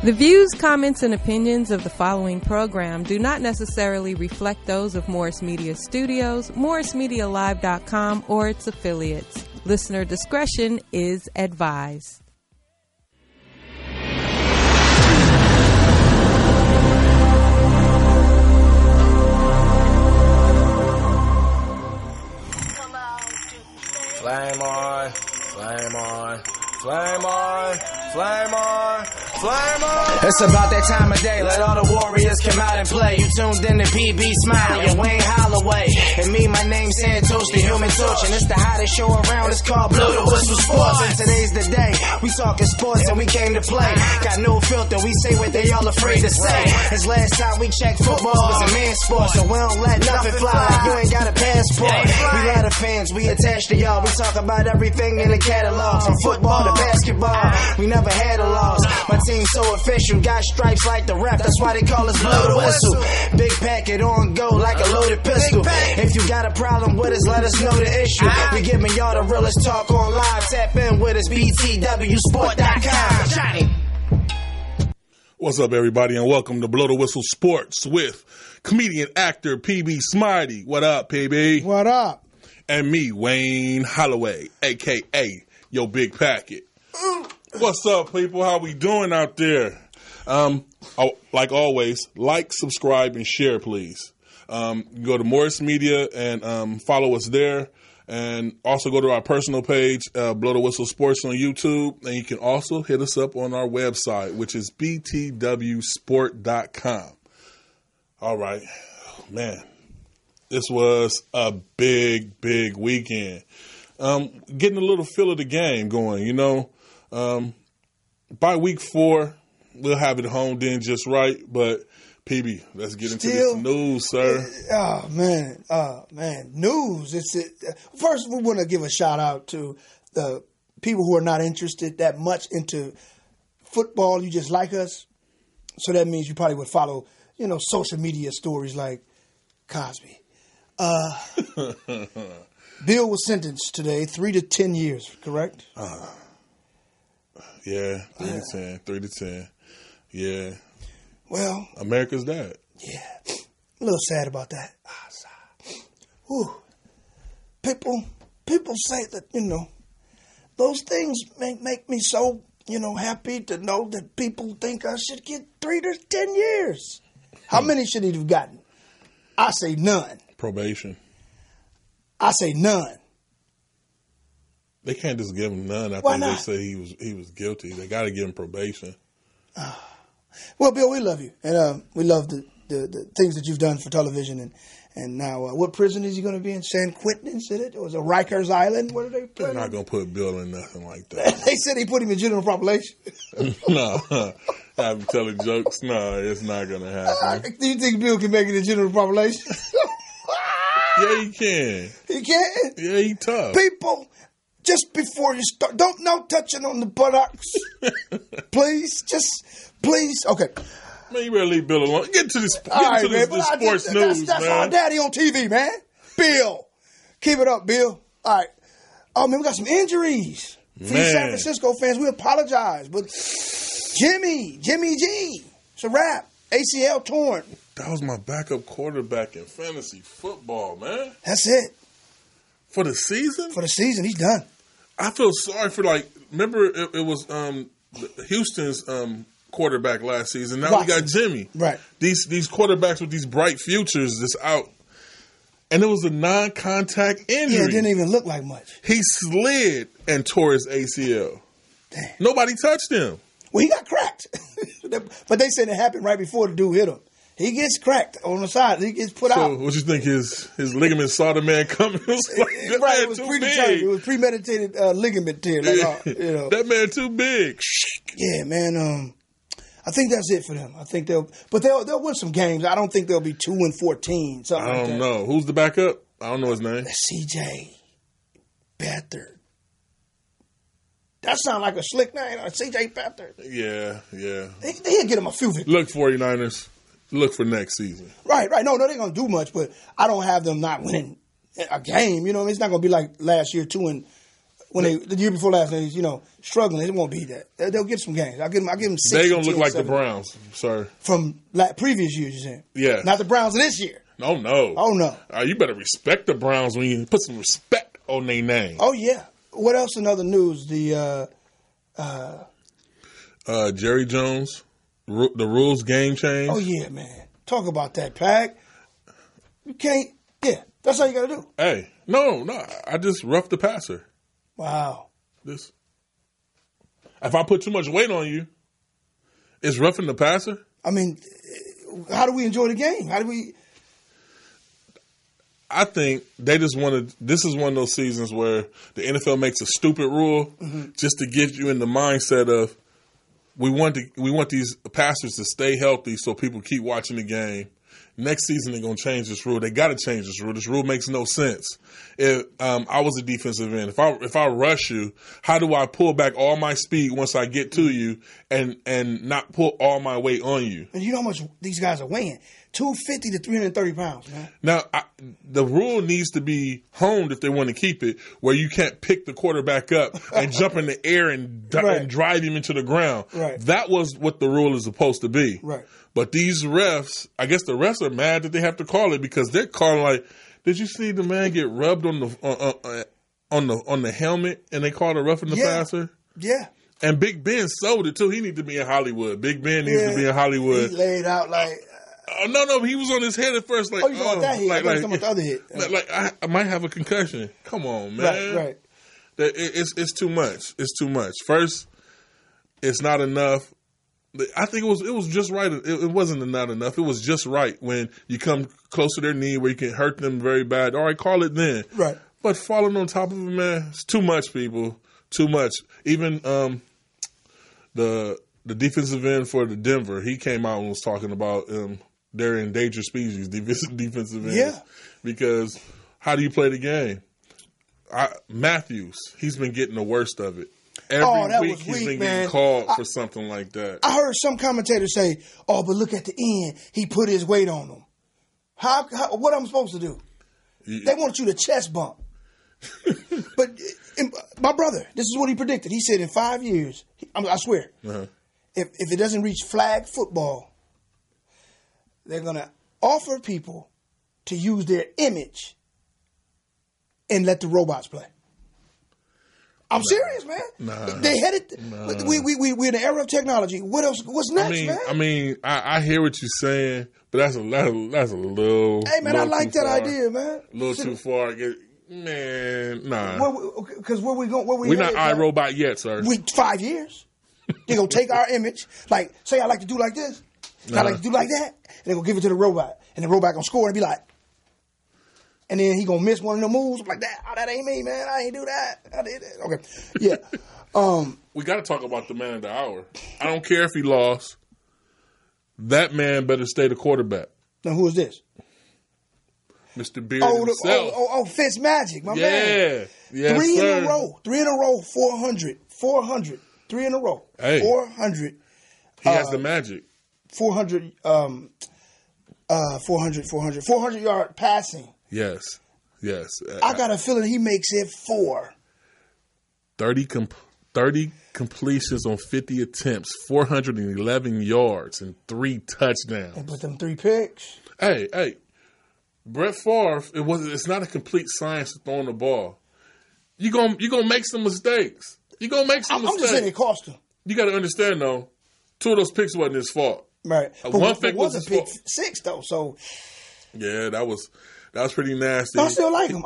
The views, comments, and opinions of the following program do not necessarily reflect those of Morris Media Studios, MorrisMediaLive.com, or its affiliates. Listener discretion is advised. Flame on, flame on, flame on, flame on, flame on. It's about that time of day, let all the warriors come out and play. You tuned in to PB Smiley and Wayne Holloway. And me, my name's Santos, the Human Torch. And it's the hottest show around, it's called Blow the Whistle Sports. And today's the day, we talking sports and we came to play. Got no filter, we say what they all afraid to say. As last time we checked, football was a man's sport. So we don't let nothing fly, you ain't got a passport. We lot of fans, we attached to y'all. We talk about everything in the catalog, from football to basketball. We never had a loss. My team's so official, got stripes like the ref. That's why they call us Blow the Whistle. Big packet on go like a loaded pistol. If you got a problem with us, let us know the issue. We giving y'all the realest talk on live. Tap in with us, btwsport.com. What's up, everybody, and welcome to Blow the Whistle Sports with comedian actor PB Smiley. What up, PB? What up? And me, Wayne Holloway, a.k.a. Yo Big Packet. What's up, people? How we doing out there? Like always, like, subscribe, and share, please. Go to Morris Media and follow us there. And also go to our personal page, Blow the Whistle Sports on YouTube. And you can also hit us up on our website, which is btwsport.com. All right. Man, this was a big, big weekend. Getting a little feel of the game going, you know. By week 4, we'll have it honed in just right. But, PB, let's get into this news, sir. Oh, man. News. First, we want to give a shout out to the people who are not interested that much into football. You just like us. So that means you probably would follow, social media stories like Cosby. Bill was sentenced today, 3 to 10 years, correct? Yeah, 3 to 10. Yeah. Well, America's dad. Yeah. A little sad about that. Whew. People say that, those things make me so, happy to know that people think I should get 3 to 10 years. How many should he have gotten? I say none. Probation. I say none. They can't just give him none after they say he was guilty. They got to give him probation. Well, Bill, we love you, and we love the things that you've done for television, and now what prison is he going to be in? San Quentin, is it? Or was it Rikers Island? What are they? They're not going to put Bill in nothing like that. They said he put him in general population. No, I'm telling jokes. No, it's not going to happen. Do you think Bill can make it in general population? Yeah, he can. He can? Yeah, he tough. People, just before you start, no touching on the buttocks. Please, please. Okay. Man, you better leave Bill alone. Get to this sports news, that's our daddy on TV, man. Bill. Keep it up, Bill. All right. Oh, man, we got some injuries. For you San Francisco fans, we apologize. But Jimmy G, it's a wrap. ACL torn. That was my backup quarterback in fantasy football, man. That's it. For the season? For the season, he's done. I feel sorry for, remember it was Houston's quarterback last season. Now we got Jimmy. Right. These quarterbacks with these bright futures that's out. And it was a non-contact injury. Yeah, it didn't even look like much. He slid and tore his ACL. Damn. Nobody touched him. Well, he got cracked. But they said it happened right before the dude hit him. He gets cracked on the side. He gets put out. So what you think, his ligament saw the man coming? It was like, right, it was predetermined. It was premeditated ligament tear. That man too big. Yeah, man. I think that's it for them. I think they'll win some games. I don't think they'll be 2-14. Something I like that. don't know. Who's the backup? I don't know his name. CJ Beathard. That sounds like a slick name, CJ Beathard. Yeah. He'll get him a few victories. Look, 49ers. Look for next season. Right. No, they're going to do much, but I don't have them not winning a game. It's not going to be like last year, 2-11 when the year before last, they struggling. It won't be that. They'll get some games. I'll give them 6. They're gonna look like the Browns, sir. From previous years, you saying? Yeah, not the Browns of this year. Oh no. You better respect the Browns when you put some respect on their name. Oh yeah. What else in other news? The Jerry Jones, the rules game change. Oh yeah, man. Talk about that, Pac. You can't. Yeah, that's all you got to do. Hey, no. I just roughed the passer. Wow. If I put too much weight on you, it's roughing the passer. I mean, how do we enjoy the game? How do we? I think they just wanted. This is one of those seasons where the NFL makes a stupid rule just to get you in the mindset of we want these passers to stay healthy so people keep watching the game. Next season they're gonna change this rule. They got to change this rule. This rule makes no sense. If I was a defensive end, if I rush you, how do I pull back all my speed once I get to you and not put all my weight on you? And you know how much these guys are weighing? 250 to 330 pounds, man. Now, the rule needs to be honed if they want to keep it, where you can't pick the quarterback up and jump in the air and drive him into the ground. Right. That was what the rule is supposed to be. Right. But these refs, I guess the refs are mad that they have to call it because they're calling like, did you see the man get rubbed on the helmet and they called a roughing the passer? Yeah. And Big Ben sold it too. He needs to be in Hollywood. Big Ben needs to be in Hollywood. He laid out like. No, he was on his head at first. Like, you know what that hit? Like the other hit. Like I might have a concussion. Come on, man. Right. It's too much. It's too much. First, it's not enough. I think it was just right. It wasn't not enough. It was just right when you come close to their knee where you can hurt them very bad. All right, call it then. Right. But falling on top of them, man, it's too much, people. Too much. Even the defensive end for the Denver, he came out and was talking about they're endangered species, defensive ends. Yeah. Because how do you play the game? Matthews, he's been getting the worst of it. Every week he's been getting called for something like that. I heard some commentators say, but look at the end. He put his weight on them. How what am I supposed to do? They want you to chest bump. But my brother, this is what he predicted. He said in 5 years, I swear, if it doesn't reach flag football, they're going to offer people to use their image and let the robots play. I'm serious, man. They headed. We're in the era of technology. What else? What's next, man? I hear what you're saying, but that's a little. Hey, man, I like that idea, man. A little too far. Man, nah. Because where we going? We're not iRobot yet, sir. 5 years. They're gonna take our image, like say I like to do like this, I like to do like that, and they're gonna give it to the robot, and the robot gonna score and be like. And then he gonna miss one of the moves like that. Oh, that ain't me, man. I ain't do that. I did it. Okay, yeah. We got to talk about the man of the hour. I don't care if he lost. That man better stay the quarterback. Now who is this? Mr. Beard himself. Fitzmagic, my man. Yeah, 3 in a row. 3 in a row. 400. 400. 3 in a row. Hey, 400. He has the magic. 400. 400 yard passing. Yes. I got a feeling he makes it 4. 30 completions on 50 attempts, 411 yards, and 3 touchdowns. And put them 3 picks. Hey, Brett Favre. It's not a complete science to throwing the ball. You gonna make some mistakes. I'm just saying it cost him. You got to understand though, 2 of those picks wasn't his fault. Right. One pick was a pick 6 though. So yeah, that was pretty nasty. I still like him.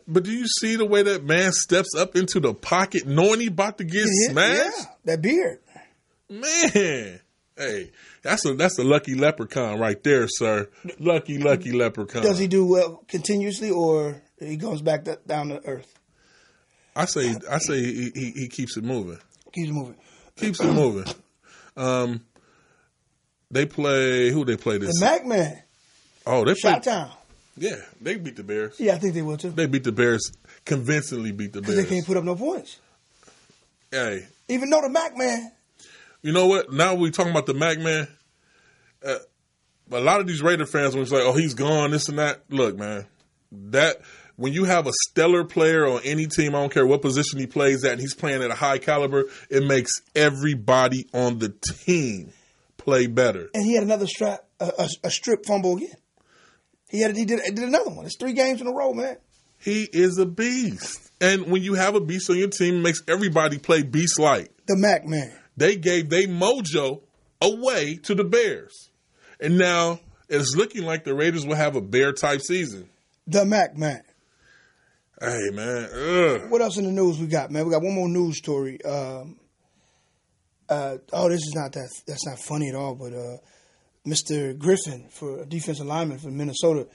But do you see the way that man steps up into the pocket knowing he about to get smashed? Yeah, that beard. Man. Hey, that's a lucky leprechaun right there, sir. Lucky leprechaun. Does he do well continuously or he goes back down to earth? I say he keeps it moving. Keeps it moving. They play who they play this? The Mac Man. Oh, they Shot Town. Yeah, they beat the Bears. Yeah, I think they will too. They beat the Bears, convincingly beat the Bears. Because they can't put up no points. Hey. Even though the Mac Man. You know what? Now we talking about the Mac Man. A lot of these Raider fans, when it's like, oh, he's gone, this and that. Look, man, that when you have a stellar player on any team, I don't care what position he plays at, and he's playing at a high caliber, it makes everybody on the team play better. And he had another strip fumble again. He did another one. It's 3 games in a row, man. He is a beast. And when you have a beast on your team, it makes everybody play beast-like. The Mac man. They gave their mojo away to the Bears. And now it's looking like the Raiders will have a Bear-type season. The Mac man. Hey, man. Ugh. What else in the news we got, man? We got one more news story. That's not funny at all, but Mr. Griffin, for a defensive lineman for Minnesota,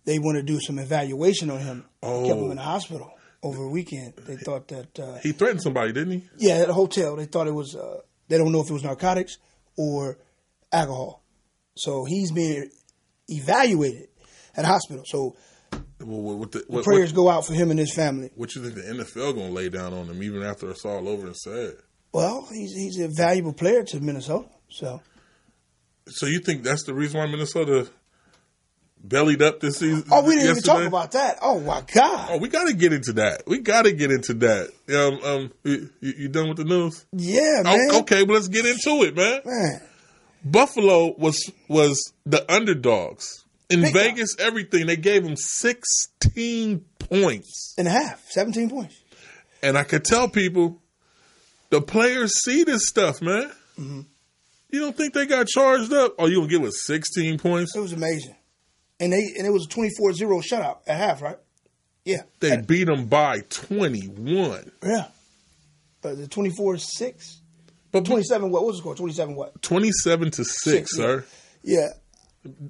they want to do some evaluation on him. Oh. Kept him in the hospital over a weekend. They thought that... he threatened somebody, didn't he? Yeah, at a hotel. They thought it was... they don't know if it was narcotics or alcohol. So he's being evaluated at a hospital. So the prayers go out for him and his family. What you think the NFL going to lay down on him even after it's all over and said? Well, he's a valuable player to Minnesota. So you think that's the reason why Minnesota bellied up this season? Oh, we didn't even talk about that. Oh, my God. Oh, we got to get into that. You done with the news? Yeah, man. Okay, but let's get into it, man. Buffalo was the underdogs. In Big Vegas, everything, they gave them 16 points. And a half, 17 points. And I could tell people, the players see this stuff, man. Mm-hmm. You don't think they got charged up? Oh, you going to give us 16 points? It was amazing. And it was a 24-0 shutout at half, right? Yeah. They beat them by 21. Yeah. The 24-6? But 27 what? What was the score? 27 what? 27-6, sir. Yeah.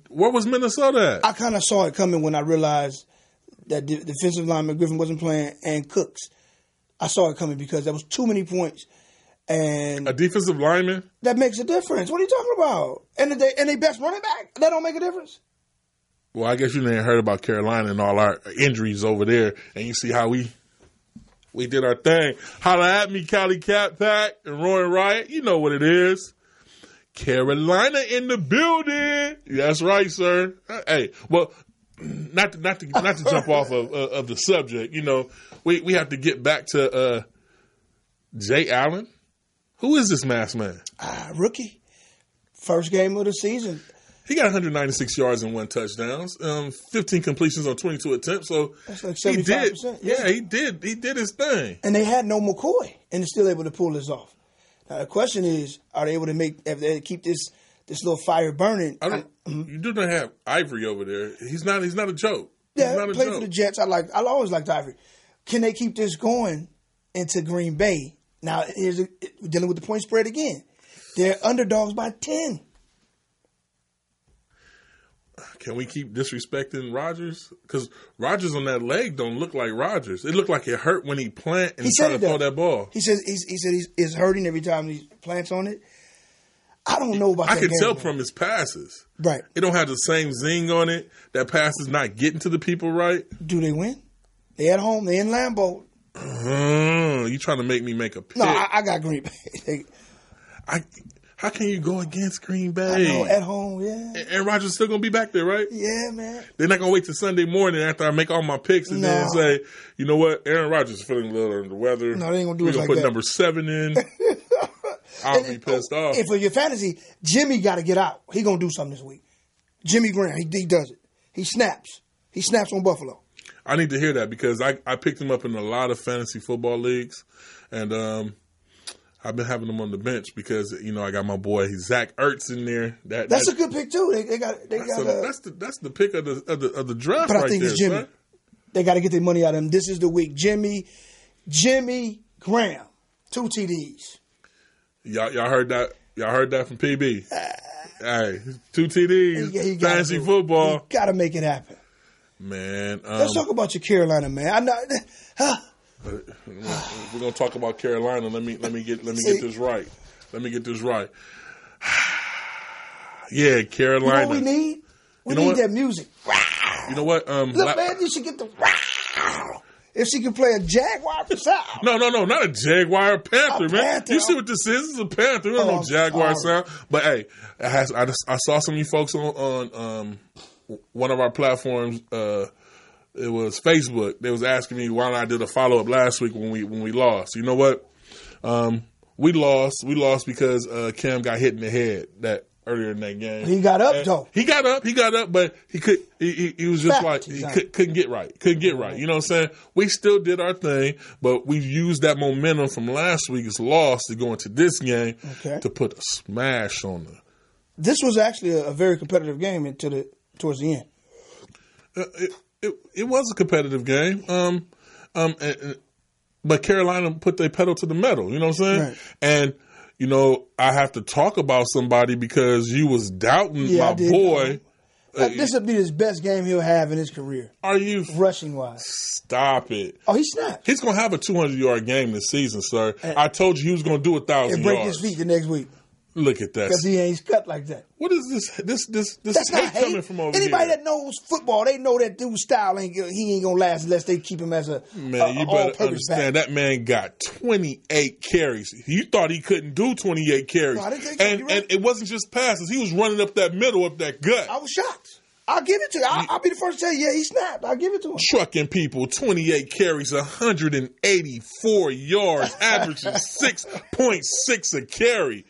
Where was Minnesota at? I kind of saw it coming when I realized that the defensive lineman Griffin wasn't playing and Cooks. I saw it coming because there was too many points. And a defensive lineman? That makes a difference. What are you talking about? And they best running back? That don't make a difference? Well, I guess you didn't heard about Carolina and all our injuries over there, and you see how we did our thing. Holla at me, Cali Cat Pack and Roy Riot. You know what it is. Carolina in the building. That's right, sir. Hey, well, not to jump off of the subject. You know, we have to get back to Jay Allen. Who is this masked man? Rookie. First game of the season. He got 196 yards and 1 touchdown, 15 completions on 22 attempts. So that's like 75%. Yeah, he did. He did his thing. And they had no McCoy, and they're still able to pull this off. Now the question is, are they able to keep this little fire burning? You do not have Ivory over there. He's not a joke. Yeah, played for the Jets. I always liked Ivory. Can they keep this going into Green Bay? Now we're dealing with the point spread again. They're underdogs by 10. Can we keep disrespecting Rodgers? Because Rodgers on that leg don't look like Rodgers. It looked like it hurt when he planted and tried to throw that ball. He said he's hurting every time he plants on it. I don't know about that. I can tell from his passes. Right. It don't have the same zing on it. That pass is not getting to the people right. Do they win? They at home. They in Lambeau. You trying to make me make a pick? No, I got Green Bay. How can you go against Green Bay? I know, at home, yeah. And Rodgers still going to be back there, right? Yeah, man. They're not going to wait till Sunday morning after I make all my picks and then say, you know what, Aaron Rodgers is feeling a little under the weather. No, they ain't going to do it like that. We're going to put number 7 in. I'll be pissed off. And for your fantasy, Jimmy got to get out. He going to do something this week. Jimmy Graham, he does it. He snaps. He snaps on Buffalo. I need to hear that because I picked him up in a lot of fantasy football leagues. And I've been having him on the bench because I got my boy Zach Ertz in there. That's a good pick too. That's the pick of the draft. But I think it's Jimmy. Son. They got to get their money out of him. This is the week. Jimmy Graham, 2 TDs. Y'all heard that? Y'all heard that from PB? Hey, 2 TDs. Fantasy football. You got to make it happen, man. Let's talk about your Carolina, man. I know. We're gonna talk about Carolina. Let me get this right. Let me get this right. Yeah, Carolina. You know what we need? We need that music. You know what? Look, man, you should get the. If she can play a Jaguar for sound. No, not a Jaguar, a Panther, man. Panther. You see what this is? It's a Panther. We don't know Jaguar sound. But hey, I saw some of you folks on one of our platforms it was Facebook. They was asking me why I did a follow up last week when we lost. You know what? We lost. We lost because Cam got hit in the head earlier in that game. He got up though. He got up, but he was just couldn't get right. Couldn't get right. You know what I'm saying? We still did our thing, but we used that momentum from last week's loss to go into this game to put a smash on them. This was actually a very competitive game towards the end. It was a competitive game. But Carolina put their pedal to the metal. You know what I'm saying? Right. And you know, I have to talk about somebody because you was doubting my boy. This will be his best game he'll have in his career. Are you rushing wise? Stop it! Oh, he snapped. He's gonna have a 200-yard game this season, sir. I told you he was gonna do 1,000 yards. And break his feet the next week. Look at that. Because he ain't cut like that. What is this? That's hate coming from over Anybody here. that knows football, they know that dude's style he ain't gonna last unless they keep him as a man. You better understand back. That man got 28 carries. You thought he couldn't do 28 carries, no, I didn't think so. And it wasn't just passes. He was running up that middle, up that gut. I was shocked. I'll give it to you. I'll be the first to tell you, he snapped. I'll give it to him. Trucking people, 28 carries, 184 yards, averaging 6.6 a carry.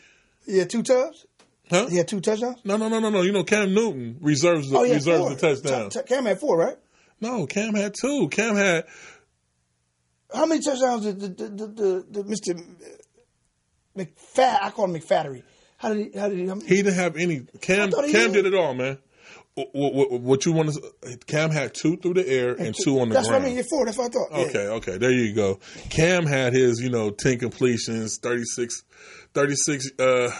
Yeah, 2 tubs. Huh? He had 2 touchdowns? No. You know, Cam Newton reserves the touchdown. Cam had 4, right? No, Cam had 2. Cam had... How many touchdowns did the Mr. McFat? I call him McFattery. How did he? He didn't have any. Cam did it all, man. What you want to? Cam had 2 through the air and 2 on the ground. That's what I mean. 4. That's what I thought. Okay. There you go. Cam had his, 10 completions, 36, the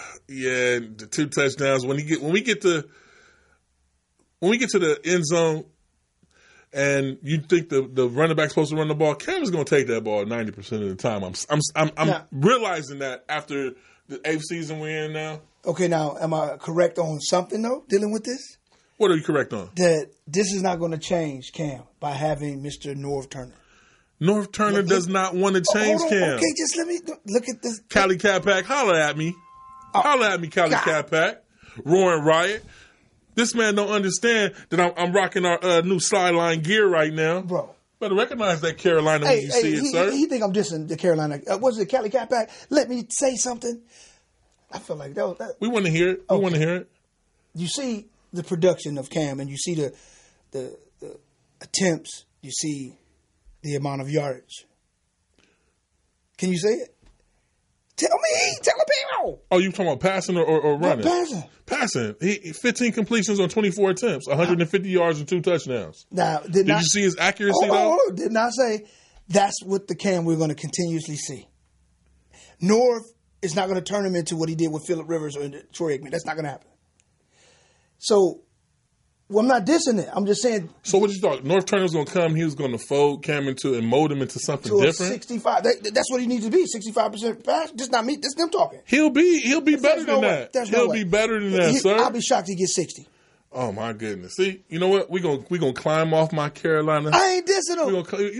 2 touchdowns. When we get to the end zone, and you think the running back's supposed to run the ball, Cam is going to take that ball 90% of the time. I'm realizing that after the 8th season we're in now. Okay, now am I correct on something though? Dealing with this. What are you correct on? That this is not going to change Cam by having Mr. Norv Turner. Norv Turner does not want to change Cam. Okay, just let me look at this. Cali Cat Pack, holler at me. Holler at me, Cali Cat Pack. Roaring Riot. This man don't understand that I'm rocking our new sideline gear right now. Bro. Better recognize that Carolina when you see it, sir. He think I'm dissing the Carolina. Was it Cali Cat Pack? Let me say something. I feel like that. We want to hear it. We want to hear it. You see the production of Cam, and you see the attempts. You see the amount of yardage. Can you say it? Tell the people. Oh, you talking about passing or running? Passing. Passing. He 15 completions on 24 attempts, 150 yards and 2 touchdowns. Now, did you see his accuracy though? Did not say that's what the Cam we're going to continuously see. Norv is not going to turn him into what he did with Phillip Rivers or Troy Aikman. That's not going to happen. So, I'm not dissing it. I'm just saying. So what you thought? Norv Turner's going to come. He was going to fold Cam and mold him into something different. 65. That's what he needs to be. 65% pass. Just not me. That's them talking. He'll be better than that. He'll be better than that, sir. I'll be shocked he gets 60. Oh my goodness! See, you know what? We gonna climb off my Carolina. I ain't dissing him.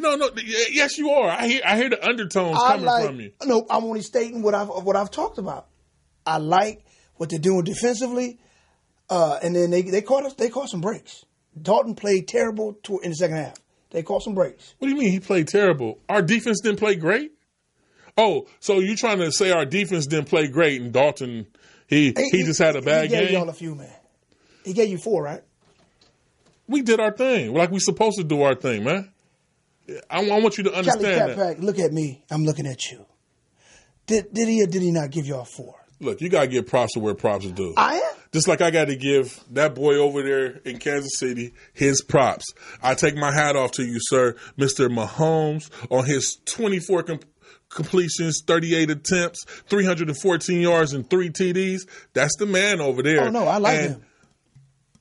No. Yes, you are. I hear the undertones coming from you. No, I'm only stating what I've talked about. I like what they're doing defensively. And then they caught some breaks. Dalton played terrible in the second half. They caught some breaks. What do you mean he played terrible? Our defense didn't play great? Oh, so you're trying to say our defense didn't play great and Dalton, he just had a bad game? He gave y'all a few, man. He gave you 4, right? We did our thing. Like we're supposed to do our thing, man. I want you to understand that. Pack, look at me. I'm looking at you. Did he or did he not give y'all 4? Look, you got to give props to where props are due. I am. Just like I got to give that boy over there in Kansas City his props. I take my hat off to you, sir, Mr. Mahomes, on his 24 completions, 38 attempts, 314 yards, and 3 TDs. That's the man over there. Oh, no, I like him.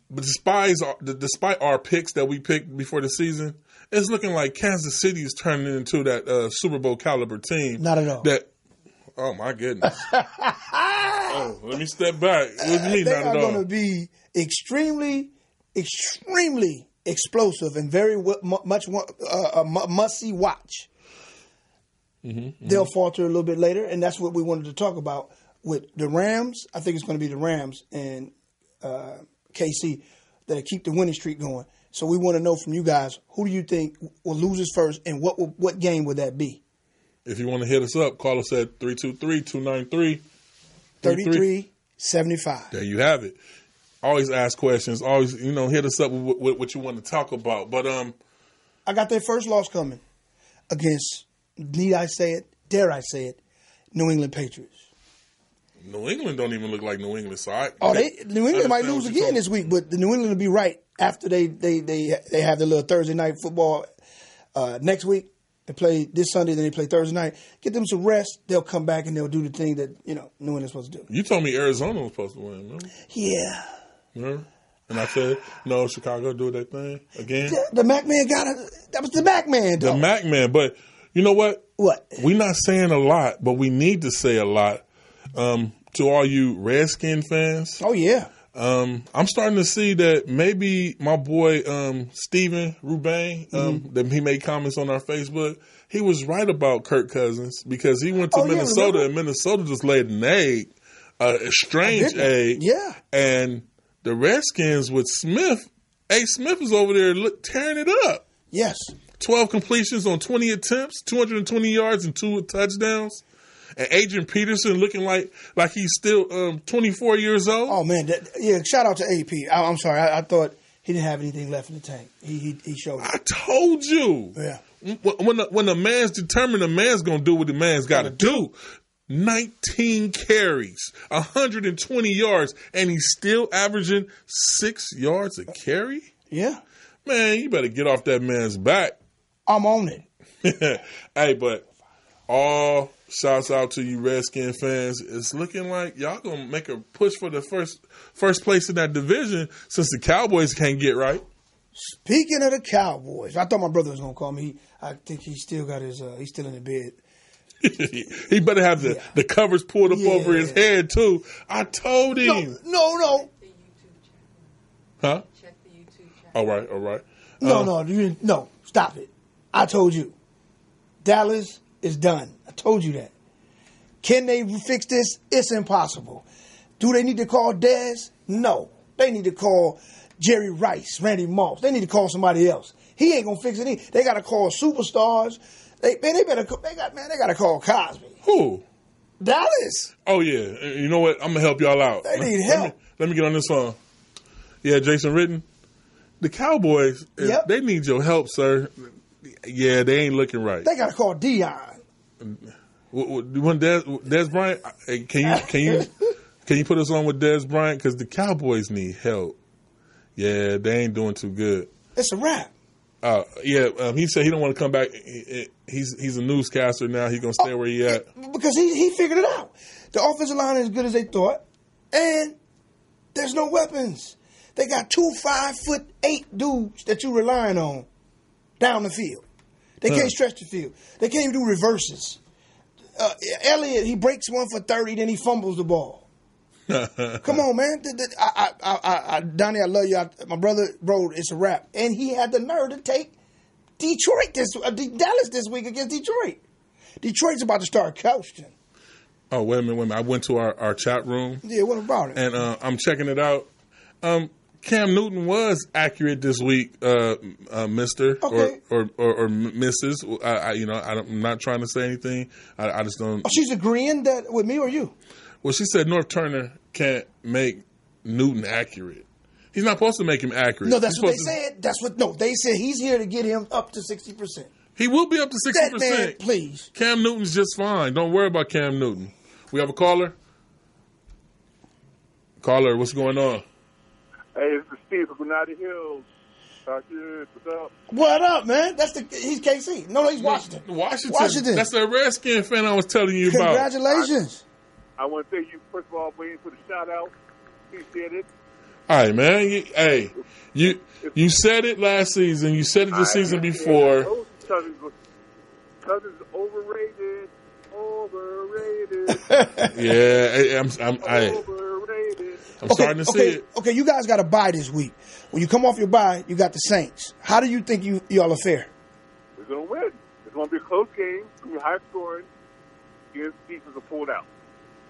But despite our picks that we picked before the season, it's looking like Kansas City is turning into that Super Bowl caliber team. Not at all. Oh, my goodness. Let me step back. What do you mean, they not at all? They are going to be extremely, extremely explosive and very much must-see watch. Mm-hmm. They'll falter a little bit later, and that's what we wanted to talk about with the Rams. I think it's going to be the Rams and KC that'll keep the winning streak going. So we want to know from you guys, who do you think will lose us first, and what game would that be? If you want to hit us up, call us at 323-293-3375. There you have it. Always ask questions. Always, hit us up with what you want to talk about. But I got their first loss coming against, dare I say it, New England Patriots. New England don't even look like New England, so New England might lose again this week, but the New England will be right after they have their little Thursday night football next week. They play this Sunday, then they play Thursday night. Get them some rest. They'll come back and they'll do the thing that New England's supposed to do. You told me Arizona was supposed to win, remember? Yeah. Remember? And I said, no, Chicago do that thing again. The Mac Man that was the Mac Man, though. The Mac Man, but you know what? What? We're not saying a lot, but we need to say a lot. To all you Redskin fans. Oh, yeah. I'm starting to see that maybe my boy Steven Rubain, that he made comments on our Facebook, he was right about Kirk Cousins because he went to Minnesota and Minnesota just laid an egg, a strange egg. Yeah. And the Redskins with Smith, Smith is over there tearing it up. Yes. 12 completions on 20 attempts, 220 yards and 2 touchdowns. And Adrian Peterson looking like he's still 24 years old. Oh, man. Shout out to AP. I'm sorry. I thought he didn't have anything left in the tank. He showed it. I told you. Yeah. When the man's determined, the man's going to do what the man's got to do. 19 carries, 120 yards, and he's still averaging 6 yards a carry? Yeah. Man, you better get off that man's back. I'm on it. Hey, but all shouts out to you Redskin fans. It's looking like y'all going to make a push for the first place in that division since the Cowboys can't get right. Speaking of the Cowboys, I thought my brother was going to call me. I think he still got he's still in the bed. He better have the covers pulled up over his head, too. I told him. No. Huh? Check the YouTube channel. All right. No, stop it. I told you. Dallas is done. I told you that. Can they fix this? It's impossible. Do they need to call Dez? No. They need to call Jerry Rice, Randy Moss. They need to call somebody else. He ain't gonna fix it. They gotta call superstars. They gotta call Cosby. Who? Dallas. Oh yeah. You know what? I'm gonna help y'all out. They need help. Let me get on this phone. Yeah, Jason Ritten. The Cowboys, they need your help, sir. Yeah, they ain't looking right. They gotta call Dion. When Dez Bryant, can you put us on with Dez Bryant? Because the Cowboys need help. Yeah, they ain't doing too good. It's a wrap. He said he don't want to come back. He's a newscaster now. He's gonna stay where he at because he figured it out. The offensive line is as good as they thought, and there's no weapons. They got 2 5'8" dudes that you relying on down the field. They can't stretch the field. They can't even do reverses. Elliott, he breaks one for 30, then he fumbles the ball. Come on, man. Donnie, I love you. My brother, bro, it's a wrap. And he had the nerve to take Dallas this week against Detroit. Detroit's about to start coasting. Oh, wait a minute. I went to our chat room. Yeah, what about it? And I'm checking it out. Cam Newton was accurate this week, Mr. Okay. or Mrs. I'm not trying to say anything. I just don't. Oh, she's agreeing that with me or you? Well, she said North Turner can't make Newton accurate. He's not supposed to make him accurate. No, that's what they said. They said he's here to get him up to 60%. He will be up to 60%. That man, please. Cam Newton's just fine. Don't worry about Cam Newton. We have a caller? Caller, what's going on? Hey, this is Steve from United Hills. What's up? What up, man? He's KC. No, he's Washington. Washington. That's the Redskin fan I was telling you about. Congratulations. I want to thank you, first of all, waiting for the shout-out. Appreciate it. All right, man. You said it last season. You said it the season before. Cousins overrated. Yeah, I'm overrated. I'm starting to see it. Okay, you guys got a bye this week. When you come off your bye, you got the Saints. How do you think y'all are fare? We're going to win. It's going to be a close game. It's going to be high scoring. Defense are pulled out.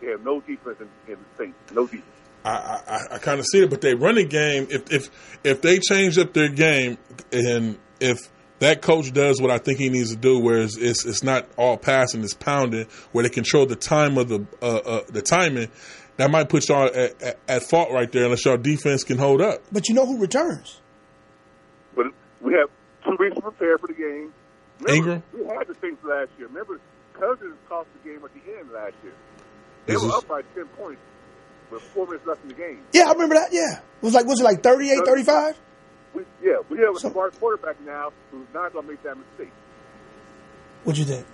They have no defense in the Saints. No defense. I kind of see it, but they running game. If they change up their game, and if that coach does what I think he needs to do, where it's not all passing, it's pounding, where they control the time of the timing, that might put y'all at fault right there, unless y'all defense can hold up. But you know who returns? But we have 2 weeks to prepare for the game. Remember, Ingram? we had the things last year. Remember, Cousins cost the game at the end last year. They were up by 10 points with 4 minutes left in the game. Yeah, I remember that. Yeah, was it like 38, 35? We have a smart quarterback now who's not going to make that mistake. What'd you think?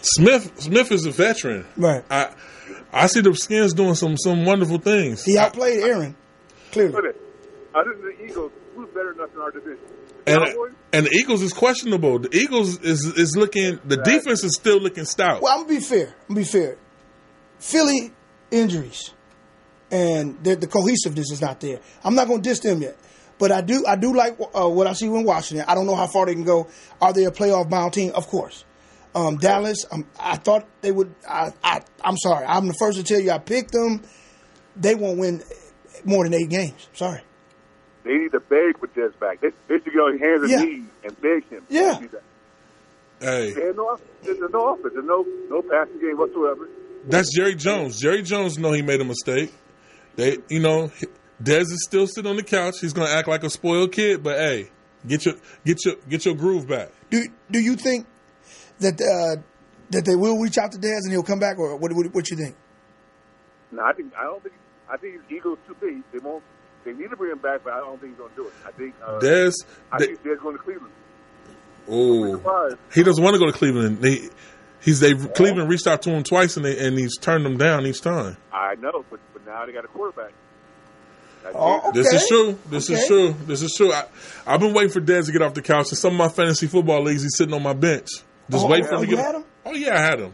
Smith is a veteran. Right. I see the Skins doing some wonderful things. He outplayed Aaron, clearly. Other than the Eagles, who's better than us in our division? And the Eagles is questionable. The Eagles is looking. The defense is still looking stout. Well, I'm gonna be fair. Philly injuries and the cohesiveness is not there. I'm not gonna diss them yet, but I do like what I see in Washington. I don't know how far they can go. Are they a playoff bound team? Of course. Dallas, I thought they would. I'm sorry. I'm the first to tell you I picked them. They won't win more than 8 games. Sorry. They need to beg for Jets back. They should get on hands and knees and beg him. Hey. There's no offense. There's no passing game whatsoever. That's Jerry Jones. Jerry Jones know he made a mistake. Dez is still sitting on the couch. He's going to act like a spoiled kid, but hey, get your groove back. Do you think that they will reach out to Dez and he'll come back, or what you think? No, I think his ego's too big. They need to bring him back, but I don't think he's going to do it. I think Dez going to Cleveland. Oh, he doesn't want to go to Cleveland. Cleveland reached out to him twice, and he's turned them down each time. I know, but now they got a quarterback. Okay. This is true. This is true. I've been waiting for Dez to get off the couch. In some of my fantasy football leagues, he's sitting on my bench. Just waiting for him to get. Had him? Oh yeah, I had him.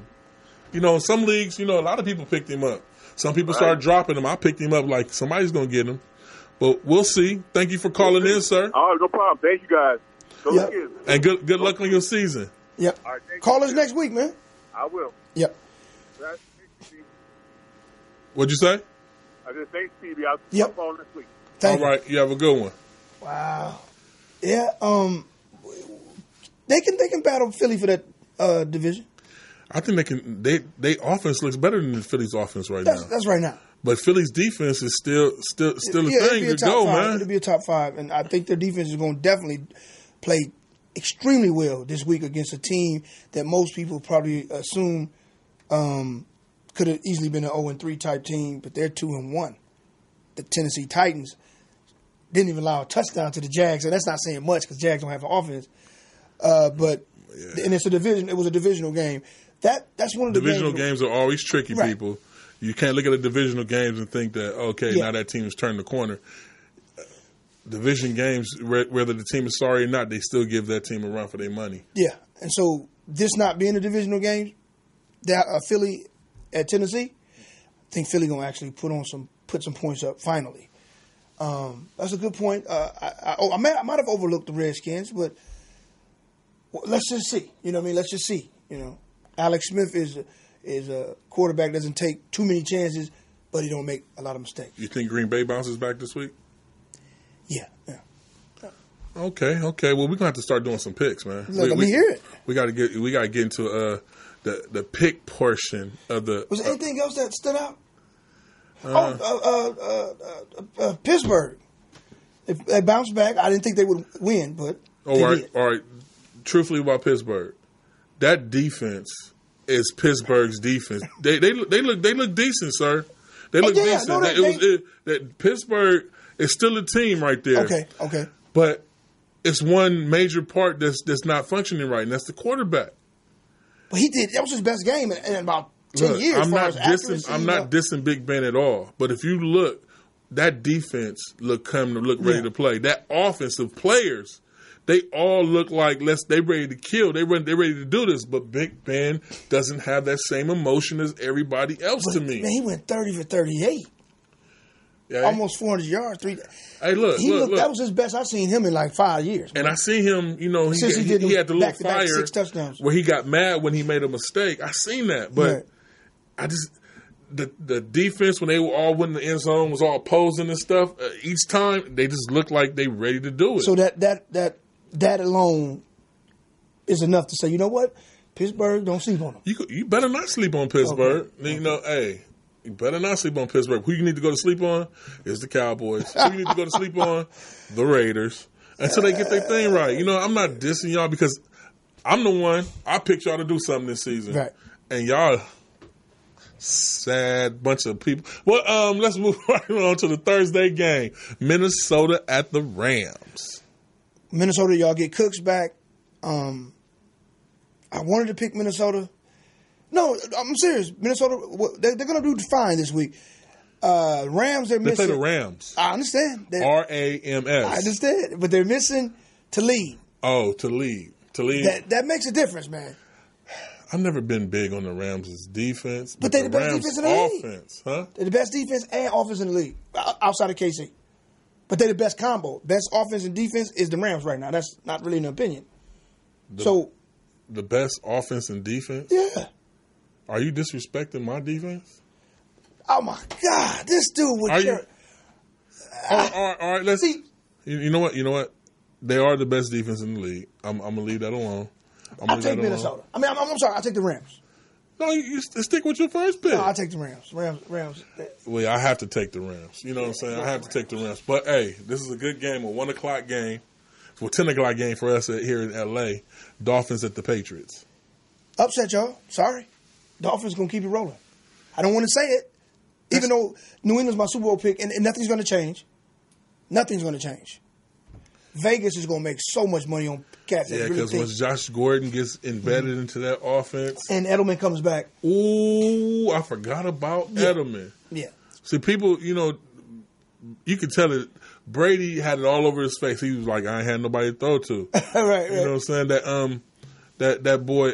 In some leagues, a lot of people picked him up. Some people started dropping him. I picked him up like somebody's going to get him. But we'll see. Thank you for calling in, sir. Oh, no problem. Thank you, guys. Go and good luck on your season. Yep. All right, call us next week, man. I will. Yep. What'd you say? I said thanks, Stevie. I'll call next week. All right. You have a good one. Wow. Yeah. They can battle Philly for that division. I think they can. They offense looks better than Philly's offense now. That's right now. But Philly's defense is still a thing to go, man. It'll be a top 5, and I think their defense is going to definitely play extremely well this week against a team that most people probably assume could have easily been an 0-3 type team, but they're 2-1. The Tennessee Titans didn't even allow a touchdown to the Jags, and that's not saying much because Jags don't have an offense. And it's a division. It was a divisional game. That's one of the divisional games are always tricky, people. You can't look at the divisional games and think that, now that team has turned the corner. Division games, whether the team is sorry or not, they still give that team a run for their money. Yeah, and so this not being a divisional game, that Philly at Tennessee, I think Philly going to actually put some points up finally. That's a good point. I might have overlooked the Redskins, but let's just see. You know what I mean? Let's just see. Alex Smith is a quarterback, doesn't take too many chances, but he don't make a lot of mistakes. You think Green Bay bounces back this week? Yeah. Okay. Well, we're gonna have to start doing some picks, man. Let me hear it. We gotta get into the pick portion of the. Was there anything else that stood out? Pittsburgh. If they bounced back, I didn't think they would win, but all right. Truthfully about Pittsburgh, that defense is Pittsburgh's defense. They look decent, sir. They look decent. That Pittsburgh is still a team right there. Okay. But it's one major part that's not functioning right, and that's the quarterback. But that was his best game in about 10 years. I'm not dissing Big Ben at all. But if you look, that defense look ready to play. That offensive players, they all look like they ready to kill. They ready to do this. But Big Ben doesn't have that same emotion as everybody else to me. Man, he went 30 for 38. Yeah, almost 400 yards. Hey, look. That was his best I've seen him in like 5 years. And I seen him, he had the little fire 6 touchdowns where he got mad when he made a mistake. I seen that, but the defense, when they were all in the end zone, was all posing and stuff, each time they just looked like they ready to do it. So that alone is enough to say, you know what? Pittsburgh, don't sleep on them. You better not sleep on Pittsburgh. Okay. You know, hey, you better not sleep on Pittsburgh. Who you need to go to sleep on is the Cowboys. Who you need to go to sleep on? The Raiders. Until they get their thing right. You know, I'm not dissing y'all because I'm the one. I picked y'all to do something this season. Right. And y'all... sad bunch of people. Well, let's move right on to the Thursday game. Minnesota at the Rams. Minnesota, y'all get Cooks back. I wanted to pick Minnesota. No, I'm serious. Minnesota, they're going to do fine this week. Rams, they're missing. They play the Rams. I understand. Rams. I understand. But they're missing Talib. Oh, Talib. That makes a difference, man. I've never been big on the Rams' defense. But they're the best Rams' defense in the league. Offense, huh? They're the best defense and offense in the league, outside of KC. But they're the best combo. Best offense and defense is the Rams right now. That's not really an opinion. The best offense and defense? Yeah. Are you disrespecting my defense? Oh, my God. This dude would care. All right, let's see. You know what? They are the best defense in the league. I'm going to leave that alone. I'll take Minnesota. I mean, I'm sorry. I'll take the Rams. No, you stick with your first pick. No, I'll take the Rams. Rams. Well, I have to take the Rams. You know what I'm saying? I have to take the Rams. But, hey, this is a good game, a 1 o'clock game. Well, 10 o'clock game for us here in L.A. Dolphins at the Patriots. Upset, y'all. Sorry. Dolphins going to keep it rolling. I don't want to say it, even though New England's my Super Bowl pick, and nothing's going to change. Nothing's going to change. Vegas is going to make so much money on cats. Yeah, because once Josh Gordon gets embedded into that offense. And Edelman comes back. Ooh, I forgot about Edelman. Yeah. See, people, you know, you could tell it. Brady had it all over his face. He was like, I ain't had nobody to throw to. right. You know what I'm saying? That boy,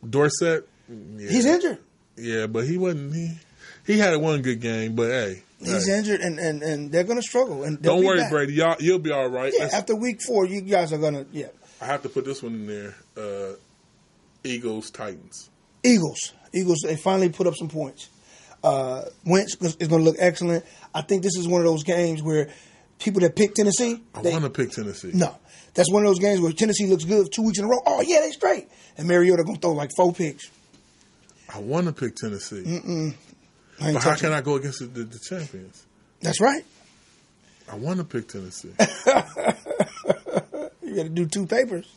Dorsett. Yeah. He's injured. Yeah, but he wasn't. He had one good game, but hey. He's injured, and they're going to struggle. And don't worry, Brady. You'll be all right. Yeah, after week 4, you guys are going to, yeah. I have to put this one in there. Eagles, Titans. Eagles, they finally put up some points. Wentz is going to look excellent. I think this is one of those games where people that pick Tennessee. I want to pick Tennessee. No. That's one of those games where Tennessee looks good 2 weeks in a row. Oh, yeah, they straight. And Mariota going to throw like 4 picks. I want to pick Tennessee. But how can I go against the champions? That's right. I want to pick Tennessee. You got to do 2 papers.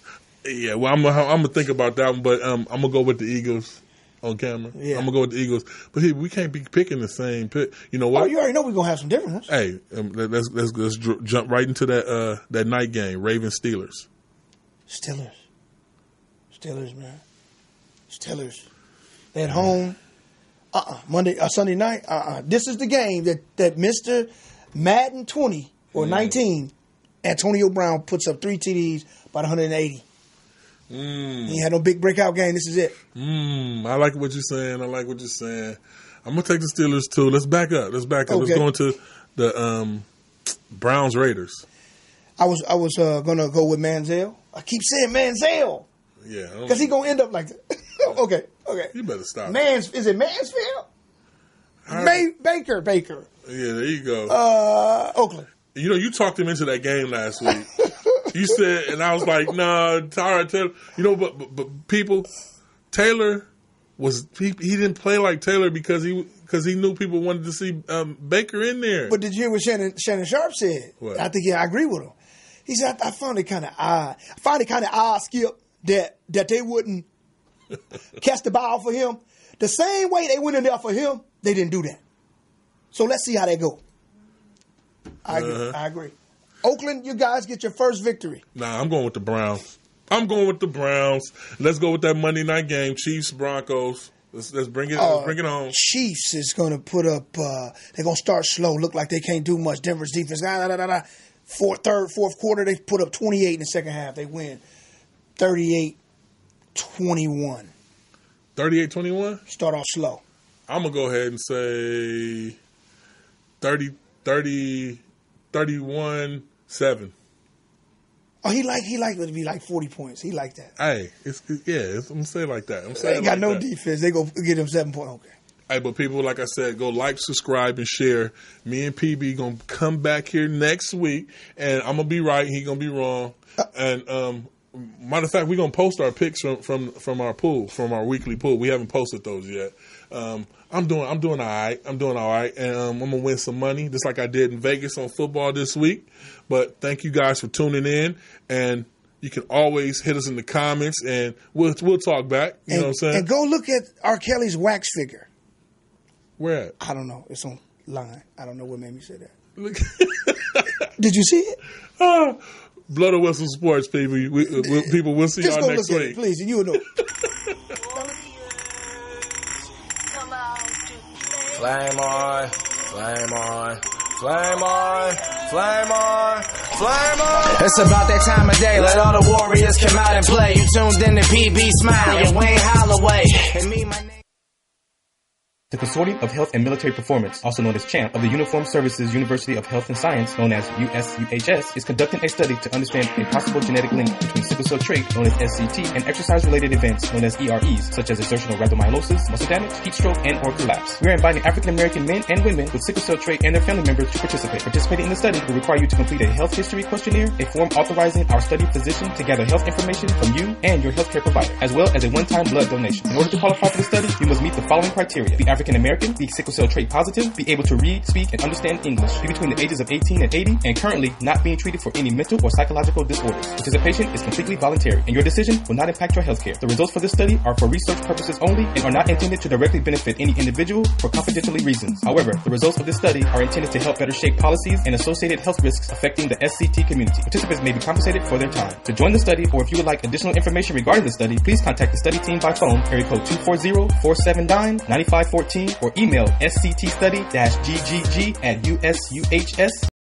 Yeah, well, I'm gonna think about that one, but I'm gonna go with the Eagles on camera. Yeah. I'm gonna go with the Eagles, but we can't be picking the same pick. You know what? Oh, you already know we're gonna have some differences. Hey, let's jump right into that night game. Ravens Steelers. Steelers, man. Steelers. They at home. Sunday night. This is the game that Mr. Madden 20 or 19, Antonio Brown puts up 3 TDs, about 180. He had no big breakout game. This is it. I like what you're saying. I'm gonna take the Steelers too. Let's back up. Okay. Let's go into the Browns Raiders. I was gonna go with Manziel. I keep saying Manziel. Yeah, because he gonna end up like that. Okay. You better stop. Is it Mansfield? Baker. Yeah, there you go. Oakland. You know, you talked him into that game last week. You said, and I was like, nah, Tyrod Taylor. You know, but people, Taylor he didn't play like Taylor because he knew people wanted to see Baker in there. But did you hear what Shannon Sharp said? What? I think I agree with him. He said, I found it kind of odd, Skip, that they wouldn't catch the ball for him. The same way they went in there for him, they didn't do that. So let's see how they go. I agree. Oakland, you guys get your first victory. Nah, I'm going with the Browns. Let's go with that Monday night game, Chiefs, Broncos. Let's bring it home. Chiefs is going to put up, they're going to start slow, look like they can't do much. Denver's defense, fourth quarter, they put up 28 in the second half. They win 38-21. 38-21? Start off slow. I'm going to go ahead and say 31-7. Oh, he liked it to be like 40 points. He liked that. Hey, I'm going to say it like that. They ain't got no defense. They go get him 7 points. Okay. Hey, but people, like I said, go like, subscribe, and share. Me and PB going to come back here next week, and I'm going to be right, he going to be wrong. And matter of fact, we're going to post our picks from our pool, from our weekly pool. We haven't posted those yet. I'm doing all right. And I'm going to win some money, just like I did in Vegas on football this week. But thank you guys for tuning in, and you can always hit us in the comments, and we'll talk back. You know what I'm saying? And go look at R. Kelly's wax figure. Where at? I don't know. It's online. I don't know what made me say that. Did you see it? Blood or Whistle Sports, people. We'll see y'all next week. It, please, and you will know. Flame on, flame on, flame on, flame on, flame on. It's about that time of day. Let all the warriors come out and play. You tuned in to PB Smiley and Wayne Holloway. And me, my name. The Consortium of Health and Military Performance, also known as CHAMP, of the Uniformed Services University of Health and Science, known as USUHS, is conducting a study to understand a possible genetic link between sickle cell trait, known as SCT, and exercise-related events, known as EREs, such as exertional rhabdomyolysis, muscle damage, heat stroke, and or collapse. We are inviting African-American men and women with sickle cell trait and their family members to participate. Participating in the study will require you to complete a health history questionnaire, a form authorizing our study physician to gather health information from you and your healthcare provider, as well as a one-time blood donation. In order to qualify for the study, you must meet the following criteria: be African American, be sickle cell trait positive, be able to read, speak, and understand English, be between the ages of 18 and 80, and currently not being treated for any mental or psychological disorders. Participation is completely voluntary, and your decision will not impact your healthcare. The results for this study are for research purposes only and are not intended to directly benefit any individual for confidentiality reasons. However, the results of this study are intended to help better shape policies and associated health risks affecting the SCT community. Participants may be compensated for their time. To join the study, or if you would like additional information regarding the study, please contact the study team by phone, area code 240-479-9514, or email sctstudy-ggg@usuhs